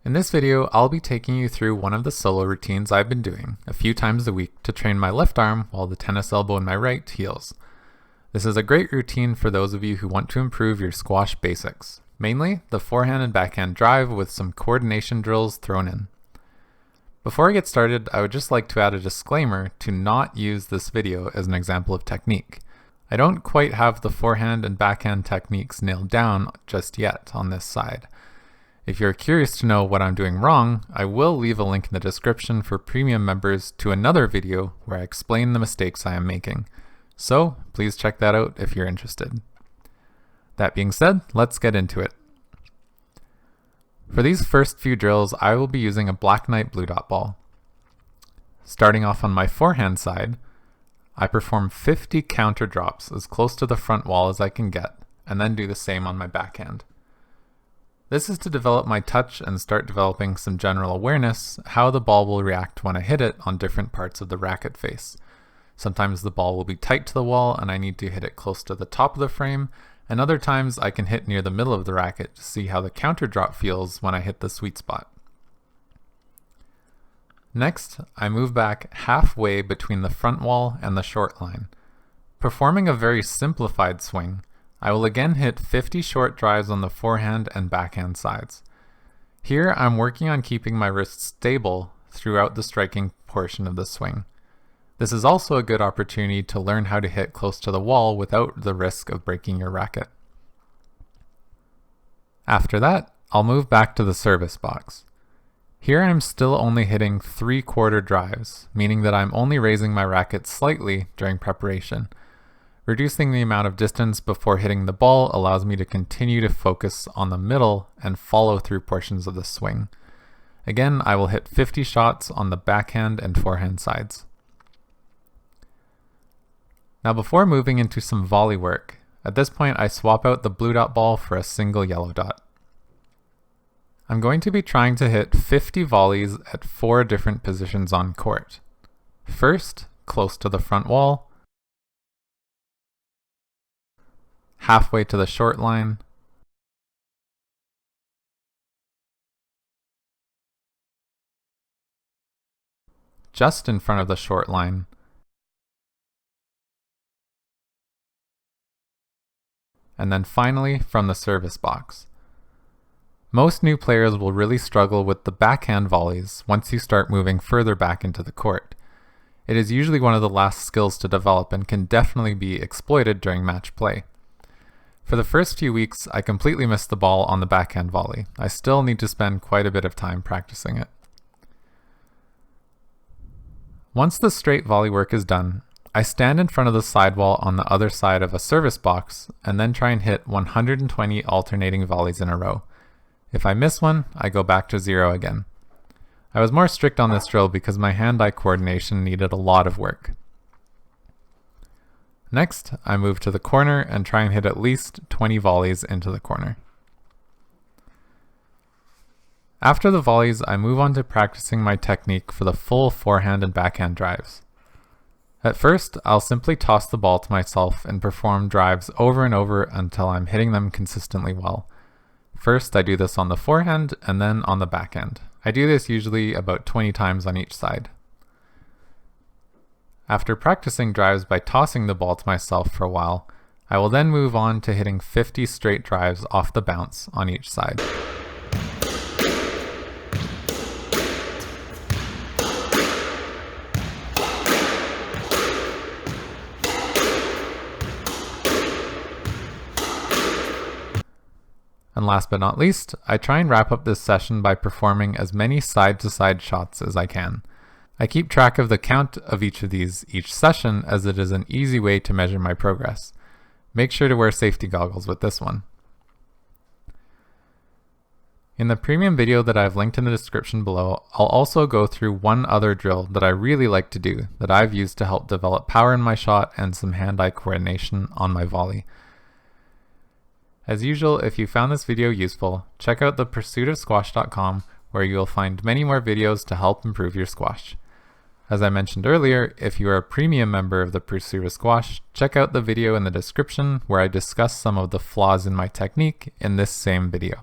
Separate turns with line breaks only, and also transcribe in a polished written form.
In this video, I'll be taking you through one of the solo routines I've been doing a few times a week to train my left arm while the tennis elbow in my right heals. This is a great routine for those of you who want to improve your squash basics, mainly the forehand and backhand drive with some coordination drills thrown in. Before I get started, I would just like to add a disclaimer to not use this video as an example of technique. I don't quite have the forehand and backhand techniques nailed down just yet on this side. If you're curious to know what I'm doing wrong, I will leave a link in the description for premium members to another video where I explain the mistakes I am making. So please check that out if you're interested. That being said, let's get into it. For these first few drills, I will be using a Black Knight blue dot ball. Starting off on my forehand side, I perform 50 counter drops as close to the front wall as I can get, and then do the same on my backhand. This is to develop my touch and start developing some general awareness how the ball will react when I hit it on different parts of the racket face. Sometimes the ball will be tight to the wall and I need to hit it close to the top of the frame, and other times I can hit near the middle of the racket to see how the counter drop feels when I hit the sweet spot. Next, I move back halfway between the front wall and the short line. Performing a very simplified swing, I will again hit 50 short drives on the forehand and backhand sides. Here I'm working on keeping my wrists stable throughout the striking portion of the swing. This is also a good opportunity to learn how to hit close to the wall without the risk of breaking your racket. After that, I'll move back to the service box. Here I'm still only hitting 3/4 drives, meaning that I'm only raising my racket slightly during preparation. Reducing the amount of distance before hitting the ball allows me to continue to focus on the middle and follow through portions of the swing. Again, I will hit 50 shots on the backhand and forehand sides. Now before moving into some volley work, at this point I swap out the blue dot ball for a single yellow dot. I'm going to be trying to hit 50 volleys at 4 different positions on court. First, close to the front wall, halfway to the short line, just in front of the short line, and then finally from the service box. Most new players will really struggle with the backhand volleys once you start moving further back into the court. It is usually one of the last skills to develop and can definitely be exploited during match play. For the first few weeks, I completely missed the ball on the backhand volley. I still need to spend quite a bit of time practicing it. Once the straight volley work is done, I stand in front of the sidewall on the other side of a service box and then try and hit 120 alternating volleys in a row. If I miss one, I go back to 0 again. I was more strict on this drill because my hand-eye coordination needed a lot of work. Next, I move to the corner and try and hit at least 20 volleys into the corner. After the volleys, I move on to practicing my technique for the full forehand and backhand drives. At first, I'll simply toss the ball to myself and perform drives over and over until I'm hitting them consistently well. First, I do this on the forehand and then on the backhand. I do this usually about 20 times on each side. After practicing drives by tossing the ball to myself for a while, I will then move on to hitting 50 straight drives off the bounce on each side. And last but not least, I try and wrap up this session by performing as many side-to-side shots as I can. I keep track of the count of each of these each session as it is an easy way to measure my progress. Make sure to wear safety goggles with this one. In the premium video that I've linked in the description below, I'll also go through one other drill that I really like to do that I've used to help develop power in my shot and some hand-eye coordination on my volley. As usual, if you found this video useful, check out thepursuitofsquash.com where you'll find many more videos to help improve your squash. As I mentioned earlier, if you are a premium member of the Pursuit of Squash, check out the video in the description where I discuss some of the flaws in my technique in this same video.